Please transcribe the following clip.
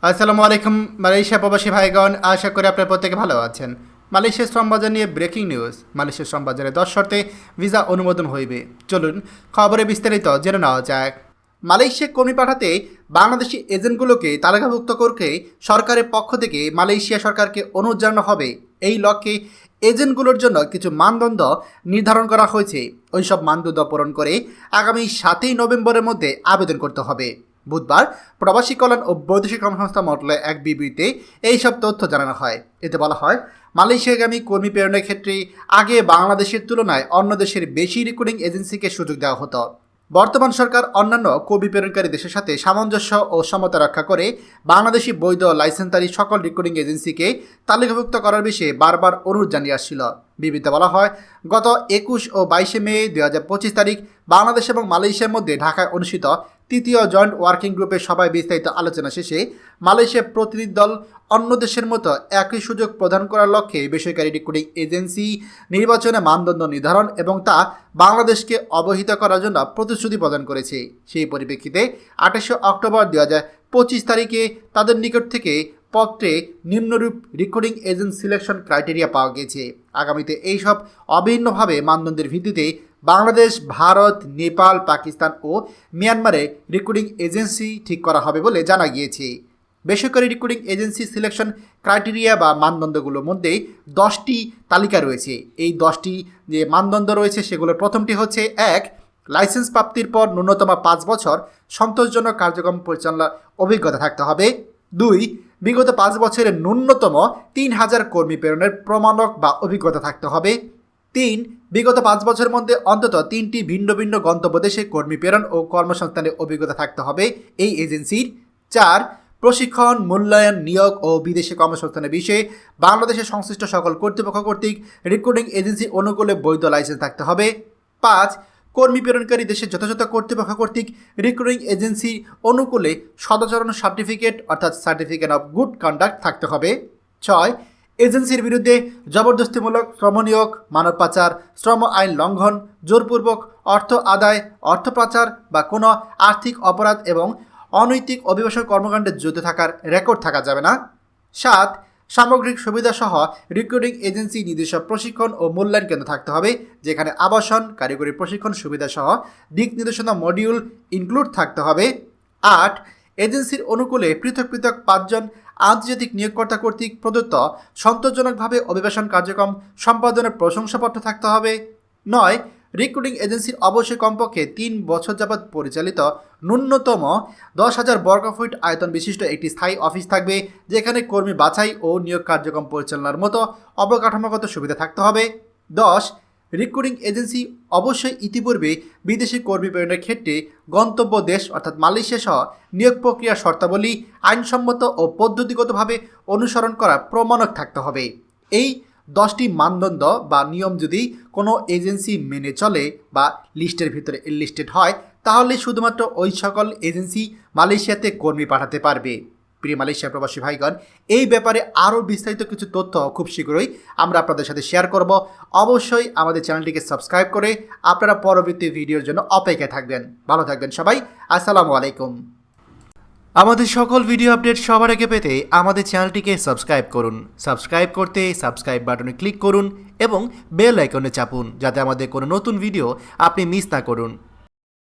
আসসালামু আলাইকুম মালয়েশিয়া প্রবাসী ভাইগণ, আশা করি আপনারা প্রত্যেকে ভালো আছেন। মালয়েশিয়ার শ্রম বাজার নিয়ে ব্রেকিং নিউজ। মালয়েশিয়ার শ্রম বাজারে 10 শর্তে ভিসা অনুমোদন হইবে। চলুন খবরে বিস্তারিত জেনে নেওয়া যাক। মালয়েশিয়া কর্মী পাঠাতে বাংলাদেশি এজেন্টগুলোকে তালিকাভুক্ত করতে সরকারের পক্ষ থেকে মালয়েশিয়া সরকারকে অনুরোধ জানানো হবে। এই লক্ষ্যে এজেন্টগুলোর জন্য কিছু মানদণ্ড নির্ধারণ করা হয়েছে। ওই সব মানদণ্ড পূরণ করে আগামী 7ই নভেম্বরের মধ্যে আবেদন করতে হবে। বুধবার প্রবাসী কল্যাণ ও বৈদেশিক কর্মসংস্থান মন্ত্রণালয়ে এক বিবৃতিতে এইসব তথ্য জানানো হয়। এতে বলা হয়, মালয়েশিয়াগামী কর্মী প্রেরণের ক্ষেত্রে আগে বাংলাদেশের তুলনায় অন্য দেশের বেশি রিক্রুটিং এজেন্সিকে সুযোগ দেওয়া হতো। বর্তমান সরকার অন্যান্য কর্মী প্রেরণকারী দেশের সাথে সামঞ্জস্য ও সমতা রক্ষা করে বাংলাদেশি বৈধ লাইসেন্সধারী সকল রিক্রুটিং এজেন্সিকে তালিকাভুক্ত করার বিষয়ে বারবার অনুরোধ জানিয়ে আসছিল। বিবৃতিতে বলা হয়, গত 21 ও 22 মে 2025 তারিখ বাংলাদেশ এবং মালয়েশিয়ার মধ্যে ঢাকায় অনুষ্ঠিত তৃতীয় জয়েন্ট ওয়ার্কিং গ্রুপের সভায় বিস্তারিত আলোচনা শেষে মালয়েশিয়ার প্রতিনিধি দল অন্য দেশের মতো একই সুযোগ প্রদান করার লক্ষ্যে বেসরকারি রিক্রুটিং এজেন্সি নির্বাচনে মানদণ্ড নির্ধারণ এবং তা বাংলাদেশকে অবহিত করার জন্য প্রতিশ্রুতি প্রদান করেছে। সেই পরিপ্রেক্ষিতে 28 অক্টোবর 2025 তারিখে তাদের নিকট থেকে পত্রে নিম্নরূপ রিক্রুটিং এজেন্ট সিলেকশন ক্রাইটেরিয়া পাওয়া গেছে। আগামীতে এইসব অভিন্নভাবে মানদণ্ডের ভিত্তিতে বাংলাদেশ, ভারত, নেপাল, পাকিস্তান ও মিয়ানমারে রিক্রুটিং এজেন্সি ঠিক করা হবে বলে জানা গিয়েছে। বেসরকারি রিক্রুটিং এজেন্সি সিলেকশন ক্রাইটেরিয়া বা মানদণ্ডগুলোর মধ্যে 10টি তালিকা রয়েছে। এই 10টি যে মানদণ্ড রয়েছে সেগুলোর প্রথমটি হচ্ছে: 1. লাইসেন্স প্রাপ্তির পর ন্যূনতম 5 বছর সন্তোষজনক কার্যক্রম পরিচালনার অভিজ্ঞতা থাকতে হবে। 2. বিগত 5 বছরের ন্যূনতম 3000 কর্মী প্রেরণের প্রমাণক বা অভিজ্ঞতা থাকতে হবে। 3. বিগত 5 বছরের মধ্যে অন্তত 3টি ভিন্ন ভিন্ন গন্তব্য দেশে কর্মী প্রেরণ ও কর্মসংস্থানের অভিজ্ঞতা থাকতে হবে এই এজেন্সির। 4. প্রশিক্ষণ, মূল্যায়ন, নিয়োগ ও বিদেশে কর্মসংস্থানের বিষয়ে বাংলাদেশের সংশ্লিষ্ট সকল কর্তৃপক্ষ কর্তৃক রিক্রুটিং এজেন্সি অনুকূলে বৈধ লাইসেন্স থাকতে হবে। 5. কর্মী প্রেরণকারী দেশের যথাযথ কর্তৃপক্ষ কর্তৃক রিক্রুটিং এজেন্সি অনুকূলে সদাচরণ সার্টিফিকেট অর্থাৎ সার্টিফিকেট অফ গুড কন্ডাক্ট থাকতে হবে। 6. এজেন্সির বিরুদ্ধে জবরদস্তিমূলক শ্রম নিয়োগ, মানব পাচার, শ্রম আইন লঙ্ঘন, জোরপূর্বক অর্থ আদায়, অর্থ পাচার বা কোনো আর্থিক অপরাধ এবং অনৈতিক অভিবাসন কর্মকাণ্ডে জড়িত থাকার রেকর্ড থাকা যাবে না। 7. সামগ্রিক সুবিধাসহ রিক্রুটিং এজেন্সি নিজস্ব প্রশিক্ষণ ও মূল্যায়ন কেন্দ্র থাকতে হবে, যেখানে আবাসন, কারিগরি প্রশিক্ষণ সুবিধাসহ দিক নির্দেশনা মডিউল ইনক্লুড থাকতে হবে। 8. এজেন্সির অনুকূলে পৃথক পৃথক 5 জন আন্তর্জাতিক নিয়োগকর্তা কর্তৃক প্রদত্ত সন্তোষজনকভাবে অভিবাসন কার্যক্রম সম্পাদনের প্রশংসাপত্র থাকতে হবে। 9. রিক্রুটিং এজেন্সির অবশ্যই কমপক্ষে 3 বছর যাবৎ পরিচালিত ন্যূনতম 10,000 বর্গফুট আয়তন বিশিষ্ট একটি স্থায়ী অফিস থাকবে, যেখানে কর্মী বাছাই ও নিয়োগ কার্যক্রম পরিচালনার মতো অবকাঠামোগত সুবিধা থাকতে হবে। 10. রিক্রুটিং এজেন্সি অবশ্যই ইতিপূর্বে বিদেশি কর্মী প্রেরণের ক্ষেত্রে গন্তব্য দেশ অর্থাৎ মালয়েশিয়া সহ নিয়োগ প্রক্রিয়ার শর্তাবলী আইনসম্মত ও পদ্ধতিগতভাবে অনুসরণ করা প্রমাণক থাকতে হবে। এই 10টি মানদণ্ড বা নিয়ম যদি কোনো এজেন্সি মেনে চলে বা লিস্টের ভিতরে লিস্টেড হয়, তাহলে শুধুমাত্র ওই সকল এজেন্সি মালয়েশিয়াতে কর্মী পাঠাতে পারবে। প্রিয় মালয়েশিয়া প্রবাসী ভাইগণ, এই ব্যাপারে আরও বিস্তারিত কিছু তথ্য খুব শীঘ্রই আমরা আপনাদের সাথে শেয়ার করব। অবশ্যই আমাদের চ্যানেলটিকে সাবস্ক্রাইব করে আপনারা পরবর্তী ভিডিওর জন্য অপেক্ষায় থাকবেন। ভালো থাকবেন সবাই। আসসালামু আলাইকুম। আমাদের সকল ভিডিও আপডেট সবার আগে পেতে আমাদের চ্যানেলটিকে সাবস্ক্রাইব করুন। সাবস্ক্রাইব করতে সাবস্ক্রাইব বাটনে ক্লিক করুন এবং বেল আইকনে চাপুন, যাতে আমাদের কোনো নতুন ভিডিও আপনি মিস না করুন।